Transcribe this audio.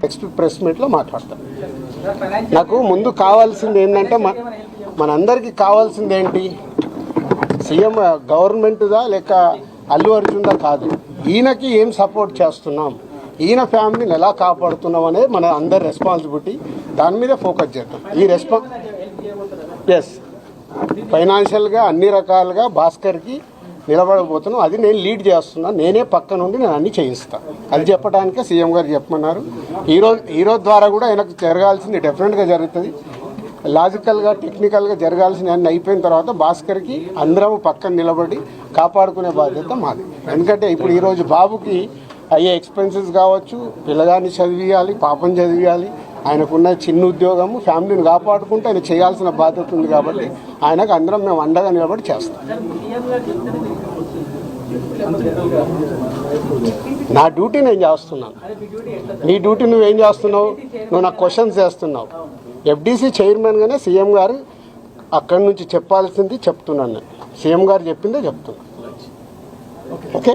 Next press మీట్లో మాట్లాడతాను. నాకు ముందు కావాల్సింది ఏంటంటే మనందరికీ కావాల్సింది ఏంటి, సీఎం గవర్నమెంట్దా లేక అల్లు అర్జున్దా కాదు, ఈయనకి ఏం సపోర్ట్ చేస్తున్నాం, ఈయన ఫ్యామిలీని ఎలా కాపాడుతున్నాం అనేది మన అందరి రెస్పాన్సిబిలిటీ. దాని మీద ఫోకస్ చేద్దాం. ఈ ఎస్ ఫైనాన్షియల్గా అన్ని రకాలుగా భాస్కర్కి నిలబడబోతున్నాం. అది నేను లీడ్ చేస్తున్నాను. నేనే పక్క నుండి నేను అన్నీ చేయిస్తాను. అది చెప్పడానికే సీఎం గారు చెప్పమన్నారు. ఈరోజు ద్వారా కూడా ఆయనకు జరగాల్సింది డెఫినెట్గా జరుగుతుంది. లాజికల్గా టెక్నికల్గా జరగాల్సిన అన్ని అయిపోయిన తర్వాత భాస్కర్కి అందరం పక్కన నిలబడి కాపాడుకునే బాధ్యత మాది. ఎందుకంటే ఇప్పుడు ఈరోజు బాబుకి అయ్యే ఎక్స్పెన్సెస్ కావచ్చు, పిల్లగాన్ని చదివియాలి, పాపం చదివియాలి, ఆయనకున్న చిన్న ఉద్యోగము, ఫ్యామిలీని కాపాడుకుంటూ ఆయన చేయాల్సిన బాధ్యత ఉంది. కాబట్టి ఆయనకు అందరం మేము అండగా నిలబడి చేస్తాం. నా డ్యూటీ నేను చేస్తున్నాను. నీ డ్యూటీ నువ్వేం చేస్తున్నావు? నువ్వు నాకు క్వశ్చన్స్ చేస్తున్నావు. ఎఫ్డీసీ చైర్మన్గానే సీఎం గారు అక్కడి నుంచి చెప్పాల్సింది చెప్తున్నాను. సీఎం గారు చెప్పిందే చెప్తున్నాను. ఓకే.